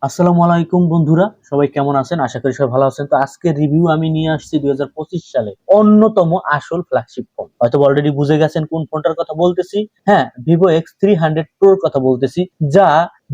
আসসালামু আলাইকুম বন্ধুরা, সবাই কেমন আছেন? আশা করি সবাই ভালো আছেন। তো আজকের রিভিউ আমি নিয়ে আসছি 2025 সালে অন্যতম আসল ফ্ল্যাগশিপ ফোন। হয়তো অলরেডি বুঝে গেছেন কোন ফোনটার কথা বলতেছি। হ্যাঁ, ভিভো X300 Pro এর কথা বলতেছি, যা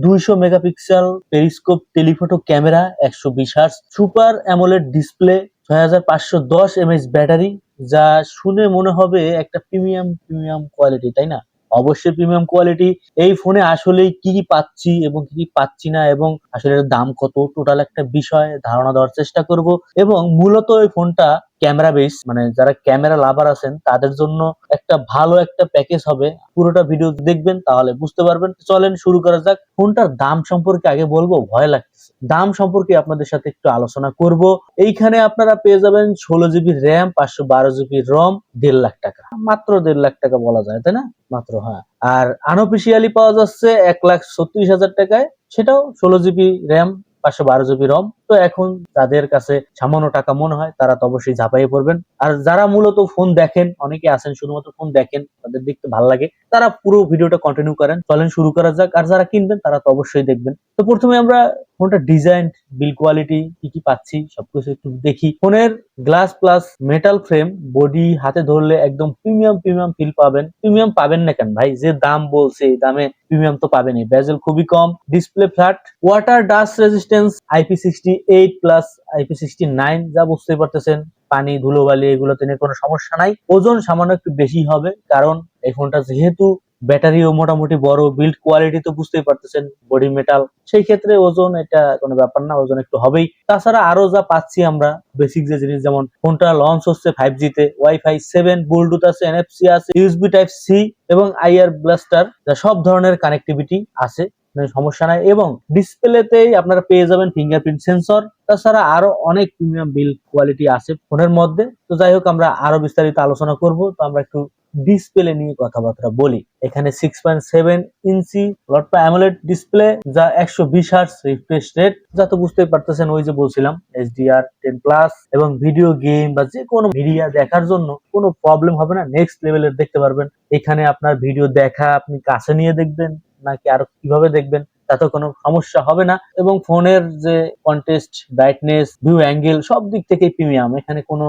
200 megapixel periscope telephoto camera, 120 hertz super AMOLED display, 6510 mAh battery, যা শুনে মনে হবে একটা প্রিমিয়াম কোয়ালিটি, তাই না? অবশ্যই প্রিমিয়াম কোয়ালিটি। এই ফোনে আসলে কি কি পাচ্ছি এবং কি কি পাচ্ছি না, এবং আসলে এর দাম কত, টোটাল একটা বিষয় ধারণা দেওয়ার চেষ্টা করব। এবং মূলত এই ফোনটা ক্যামেরা বেস, মানে যারা ক্যামেরা লাভার আছেন তাদের জন্য একটা ভালো একটা প্যাকেজ হবে। পুরোটা ভিডিও দেখবেন তাহলে বুঝতে পারবেন। চলেন শুরু করা যাক। ফোনটার দাম সম্পর্কে আগে বলবো, ভয় লাগছে। দাম সম্পর্কে আপনাদের সাথে একটু আলোচনা করব। এইখানে আপনারা পেয়ে যাবেন 16 GB RAM, 512 GB ROM, 1.5 lakh টাকা, মাত্র 1.5 লাখ টাকা বলা যায়, তাই না? মাত্র, হ্যাঁ। আর আনঅফিসিয়ালি পাওয়া যাচ্ছে 1,36,000 টাকায়, সেটাও 16 জিবি র্যাম, 512 জিবি রম। তো এখন যাদের কাছে সামান্য টাকা মনে হয় তারা তো অবশ্যই ঝাঁপাইয়ে পড়বেন। আর যারা মূলত ফোন দেখেন, অনেকে আছেন শুধুমাত্র ফোন দেখেন, তাদের দেখতে ভালো লাগে, তারা পুরো ভিডিওটা কন্টিনিউ করেন। চলেন শুরু করা যাক। আর যারা কিনবেন তারা তো অবশ্যই দেখবেন। তো প্রথমে আমরা ফোনটা ডিজাইন, বিল্ড কোয়ালিটি, কি কি পাচ্ছি সবকিছু একটু দেখি। ফোনের glass plus metal frame, body হাতে ধরলে একদম প্রিমিয়াম ফিল পাবেন। প্রিমিয়াম পাবেন না কেন ভাই? যে দাম বলছে এই দামে প্রিমিয়াম তো পাবেনই। বেজেল খুবই কম, display flat, water dust resistance IP68 plus IP69, যা বুঝতেই পারতেছেন পানি ধুলোবালি এগুলোতে নিয়ে কোনো সমস্যা নাই। ওজন সামান্য একটু বেশি হবে, কারণ এই ফোনটা যেহেতু ব্যাটারিও মোটামুটি বড়, বিল্ড কোয়ালিটি তো বুঝতেই পারতেছেন, বডি মেটাল, সেই ক্ষেত্রে ওজন এটা কোনো ব্যাপার না, ওজন একটু হবেই। তাছাড়া আরো যা পাচ্ছি আমরা বেসিক যে জিনিস, যেমন ফোনটা লঞ্চ হচ্ছে 5G তে, ওয়াইফাই 7, ব্লুটুথ আছে, NFC আছে, ইউএসবি টাইপ সি এবং আইআর ব্লাস্টার, যা সব ধরনের কানেক্টিভিটি আছে, মানে সমস্যা নাই। এবং ডিসপ্লেতেই আপনারা পেয়ে যাবেন ফিঙ্গারপ্রিন্ট সেন্সর। তাছাড়া আরো অনেক প্রিমিয়াম বিল্ড কোয়ালিটি আছে ফোনের মধ্যে। তো যাই হোক, আমরা আরো বিস্তারিত আলোচনা করব। তো আমরা একটু ডিসপ্লে নিয়ে কথাবার্তা বলি। এখানে 6.7 ইঞ্চি লটপা অ্যামোলেড ডিসপ্লে, যা 120 হার্টজ রিফ্রেশ রেট, যা তো বুঝতেই পারতেছেন, ওই যে বলছিলাম HDR10+। এবং ভিডিও গেম বা যে কোনো ভিডিও দেখার জন্য কোনো প্রবলেম হবে না, নেক্সট লেভেলের দেখতে পারবেন। এখানে আপনার ভিডিও দেখা আপনি কাছে নিয়ে দেখবেন নাকি আরো কিভাবে দেখবেন, তাতে কোনো সমস্যা হবে না। এবং ফোনের যে কন্টেস্ট, ব্রাইটনেস, ভিউ অ্যাঙ্গেল, সব দিক থেকে প্রিমিয়াম। এখানে কোনো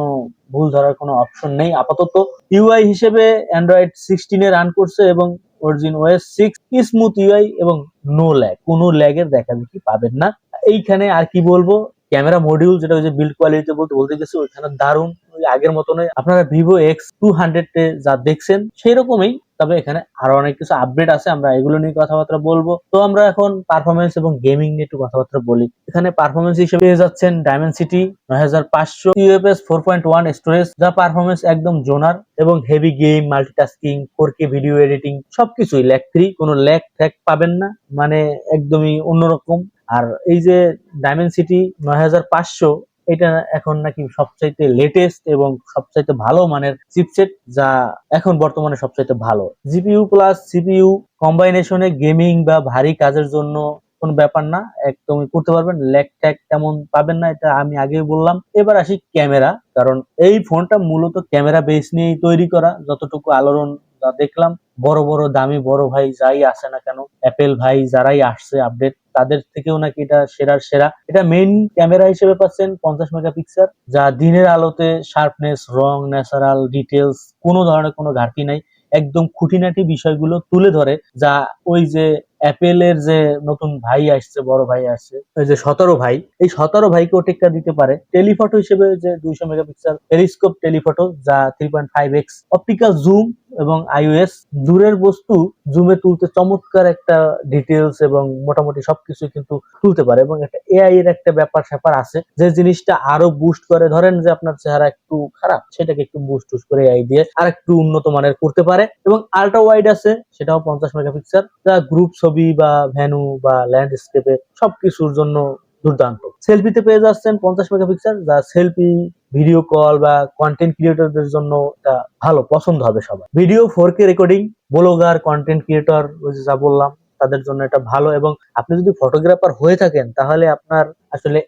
ভুল ধরার কোনো অপশন নেই আপাতত। ইউআই হিসেবে অ্যান্ড্রয়েড 16 রান করছে এবং অরিজিন OS 6, স্মুথ ইউআই এবং নো ল্যাগ, কোনো ল্যাগের দেখা দেখি পাবেন না। এইখানে আর কি বলবো, ক্যামেরা মডিউল, যেটা ওই যে বিল্ড কোয়ালিটি বলতে গেছি, ওইখানে দারুণ, ওই আগের মতনই আপনারা ভিভো X200 এ যা দেখছেন সেই রকমই। তবে এখানে আরো অনেক কিছু আপডেট আছে, আমরা এগুলো নিয়ে কথাবার্তা বলবো। তো আমরা এখন পারফরমেন্স এবং গেমিং নিয়ে একটু কথাবার্তা বলি। এখানে পারফরমেন্স হিসেবে পেয়ে যাচ্ছেন ডায়মেনসিটি 9500, ইউএফএস 4.1 স্টোরেজ, যা পারফরমেন্স একদম জোনার। এবং heavy game, multitasking, 4K video editing সবকিছুই ল্যাগ ফ্রি, কোনো ল্যাগ ট্যাগ পাবেন না, মানে একদমই অন্যরকম। আর এই যে ডায়মেনসিটি 9500, এটা এখন নাকি সবচাইতে লেটেস্ট এবং সবচাইতে ভালো মানের চিপসেট, যা এখন বর্তমানে সবচাইতে ভালো। জিপিইউ প্লাস সিপিইউ কম্বাইনেশনে গেমিং বা ভারী কাজের জন্য কোন ব্যাপার না, একদমই করতে পারবেন, ল্যাগ ট্যাগ তেমন পাবেন না, এটা আমি আগেই বললাম। এবার আসি ক্যামেরা, কারণ এই ফোনটা মূলত ক্যামেরা বেস নিয়েই তৈরি করা। যতটুকু আলোড়ন যা দেখলাম, বড় বড় দামি বড় ভাই যাই আসে না কেন, অ্যাপেল ভাই যারাই আসছে আপডেট, তাদের থেকেও নাকি এটা সেরার সেরা। এটা মেইন ক্যামেরা হিসেবে পাচ্ছেন 50 মেগাপিক্সেল, যা দিনের আলোতে শার্পনেস, রং, ন্যাচারাল ডিটেলস, কোনো ধরনের কোনো ঘাটতি নাই। একদম খুঁটিনাটি বিষয়গুলো তুলে ধরে, যা ওই যে অ্যাপেলের যে নতুন ভাই আসছে, বড় ভাই আসছে, ওই যে 17 ভাই, এই 17 ভাইকেও টেক্কা দিতে পারে। টেলিফটো হিসেবে যে 200 মেগাপিক্সেল পেরিস্কোপ টেলিফটো, যা 3.5x অপটিক্যাল জুম এবং iOS, দূরের বস্তু জুমে তুলতে চমৎকার একটা ডিটেলস এবং মোটামুটি সবকিছু কিন্তু তুলতে পারে। এবং একটা এআই এর একটা ব্যাপার স্যাপার আছে, যে জিনিসটা আরো বুস্ট করে। ধরেন যে আপনার চেহারা একটু খারাপ, সেটাকে একটু বুস্ট করে এআই দিয়ে আর একটু উন্নত মানের করতে পারে। এবং আল্ট্রা ওয়াইড আছে, সেটাও 50 মেগাপিক্সেল, যা গ্রুপ ছবি বা ভ্যানু বা ল্যান্ডস্কেপে সবকিছুর জন্য দুর্দান্ত। সেলফিতে পেয়ে যাচ্ছেন 50 মেগাপিক্সেল, যা সেলফি, ভিডিও কল বা কন্টেন্ট ক্রিয়েটরদের জন্য এটা ভালো, পছন্দ হবে সবার। Video 4K recording, blogger, content creator, ওই যে যা বললাম, তাদের জন্য এটা ভালো। এবং আপনি যদি ফটোগ্রাফার হয়ে থাকেন তাহলে আপনার আসলে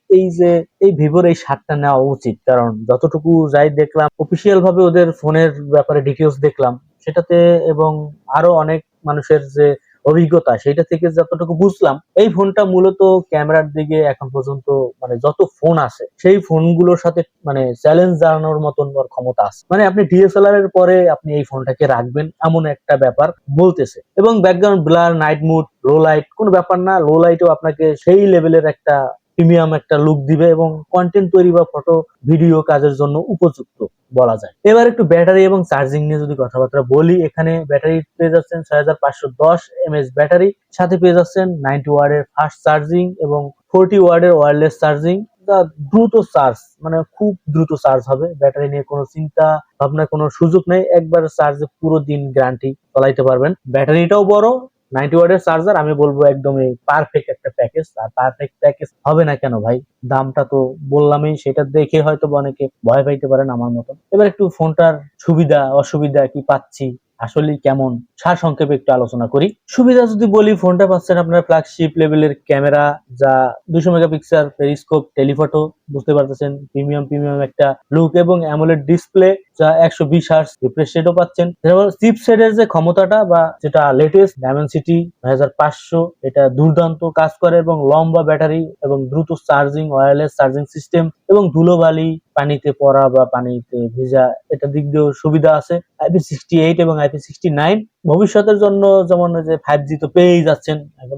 এই ভিভোর এই শার্টটা নেওয়া উচিত। কারণ যতটুকু যাই দেখলাম, অফিসিয়াল ভাবে ওদের ফোনের ব্যাপারে ডিটেলস দেখলাম সেটাতে, এবং আরো অনেক মানুষের যে অভিজ্ঞতা সেটা থেকে যতটুকু বুঝলাম, এই ফোনটা মূলত ক্যামেরার দিকে এখন পর্যন্ত মানে যত ফোন আছে সেই ফোনগুলোর সাথে মানে চ্যালেঞ্জ জানানোর মতন ওর ক্ষমতা আছে। মানে আপনি ডিএসএলআর এর পরে আপনি এই ফোনটাকে রাখবেন এমন একটা ব্যাপার বলতেছে। এবং background blur, night mood, low light কোনো ব্যাপার না, লো লাইটেও আপনাকে সেই লেভেলের একটা প্রিমিয়াম একটা লুক দিবে এবং কন্টেন্ট তৈরি বা ফটো ভিডিও কাজের জন্য উপযুক্ত বলা যায়। এবার একটু ব্যাটারি এবং চার্জিং নিয়ে যদি কথাবার্তা বলি, এখানে ব্যাটারি পেয়ে যাচ্ছেন 6510 mAh ব্যাটারি, সাথে পেয়ে যাচ্ছেন 90 ওয়াটের ফাস্ট চার্জিং এবং 40 ওয়াটের ওয়্যারলেস চার্জিং। দ্রুত চার্জ, মানে খুব দ্রুত চার্জ হবে, ব্যাটারি নিয়ে কোনো চিন্তা ভাবনার কোনো সুযোগ নেই, একবার চার্জে পুরো দিন গ্যারান্টি চালাইতে পারবেন। ব্যাটারিটাও বড়, 90 ওয়াটের চার্জার, আমি বলবো একদমই পারফেক্ট একটা প্যাকেজ। আর পারফেক্ট প্যাকেজ হবে না কেন ভাই, দামটা তো বললামই, সেটা দেখে হয়তো অনেকে ভয় পাইতে পারেন আমার মতন। এবার একটু ফোনটার সুবিধা অসুবিধা কি পাচ্ছি, আসলে কেমন, সার সংক্ষেপে একটু আলোচনা করি। সুবিধা যদি বলি, ফোনটা পাচ্ছেন আপনার ফ্ল্যাগশিপ লেভেলের ক্যামেরা, যা 200 মেগাপিক্সেল পেরিস্কোপ টেলিফটো, বুঝতে পারতেছেন প্রিমিয়াম একটা লুক, এবং অ্যামোলেড ডিসপ্লে যা 120 হার্টজ রিফ্রেশ রেটও পাচ্ছেন। চিপসেটের যে ক্ষমতাটা বা যেটা লেটেস্ট ডায়মেনসিটি 2500, এটা দুর্দান্ত কাজ করে এবং লম্বা ব্যাটারি এবং দ্রুত চার্জিং, ওয়্যারলেস চার্জিং সিস্টেম এবং ধুলোবালি, পানিতে পড়া বা পানিতে ভিজা, এটা দিক দিয়েও সুবিধা আছে। IP68 এবং IP69 ভবিষ্যতের জন্য, যেমন যে 5G তো পেয়েই যাচ্ছেন,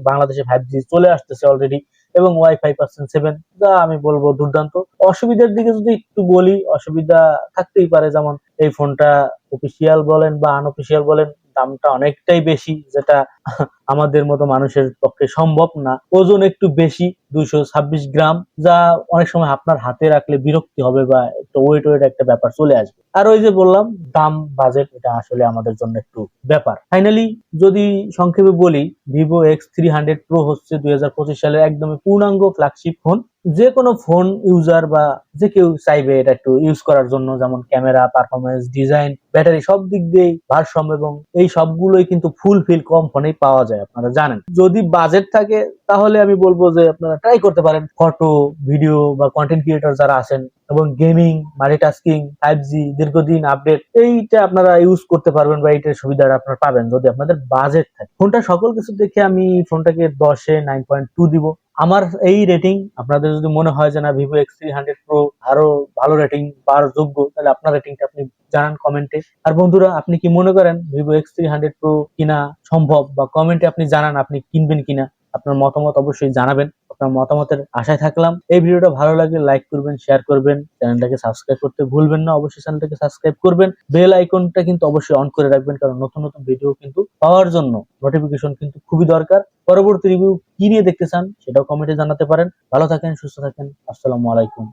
বাংলাদেশে 5G চলে আসতেছে অলরেডি, এবং ওয়াইফাই পাচ্ছেন 7, যা আমি বলবো দুর্দান্ত। অসুবিধার দিকে যদি একটু বলি, অসুবিধা থাকতেই পারে, যেমন এই ফোনটা অফিসিয়াল বলেন বা আনঅফিসিয়াল বলেন, দামটা অনেকটাই বেশি, যেটা আমাদের মতো মানুষের পক্ষে সম্ভব না। ওজন একটু বেশি, 226 গ্রাম, যা অনেক সময় আপনার হাতে রাখলে বিরক্তি হবে বা একটু ওয়েট একটা ব্যাপার চলে আসবে। আর ওই যে বললাম দাম, বাজেট, এটা আসলে আমাদের জন্য একটু ব্যাপার। ফাইনালি যদি সংক্ষেপে বলি, ভিভো X300 Pro হচ্ছে 2025 সালের একদমই পূর্ণাঙ্গ ফ্ল্যাগশিপ ফোন। যে কোনো ফোন ইউজার বা যে কেউ চাইবে এটা একটু ইউজ করার জন্য, যেমন ক্যামেরা, পারফরমেন্স, ডিজাইন, ব্যাটারি, সব দিক দিয়েই ভারসাম্য, এবং এই সবগুলোই কিন্তু ফুলফিল কম ফোনেই পাওয়া যায়, আপনারা জানেন। যদি বাজেট থাকে তাহলে আমি বলবো যে আপনারা ট্রাই করতে পারেন, ফটো, ভিডিও বা কন্টেন্ট ক্রিয়েটর যারা আছেন, এবং গেমিং, মাল্টিটাস্কিং, 5G দীর্ঘদিন আপডেট, এইটা আপনারা ইউজ করতে পারবেন বা এইটার সুবিধাটা আপনারা পাবেন যদি আপনাদের বাজেট থাকে। ফোনটা সকল কিছু দেখে আমি ফোনটাকে 10-এ 9.2 দিব। আমার এই রেটিং, আপনাদের যদি মনে হয় যে না ভিভো X300 Pro আরো ভালো রেটিং পাওয়ার যোগ্য, তাহলে আপনার রেটিংটা আপনি জানান কমেন্টে। আর বন্ধুরা, আপনি কি মনে করেন ভিভো X300 Pro কিনা সম্ভব, বা কমেন্টে আপনি জানান আপনি কিনবেন কিনা। আপনার মতামত অবশ্যই জানাবেন, আপনার মতামতের আশায় থাকলাম। এই ভিডিওটা ভালো লাগলে লাইক করবেন, শেয়ার করবেন, চ্যানেলটাকে সাবস্ক্রাইব করতে ভুলবেন না, অবশ্যই চ্যানেলটাকে সাবস্ক্রাইব করবেন, বেল আইকনটা কিন্তু অবশ্যই অন করে রাখবেন, কারণ নতুন নতুন ভিডিও কিন্তু পাওয়ার জন্য নোটিফিকেশন কিন্তু খুবই দরকার। পরবর্তী রিভিউ কি নিয়ে দেখতে চান সেটাও কমেন্টে জানাতে পারেন। ভালো থাকেন, সুস্থ থাকেন, আসসালামু আলাইকুম।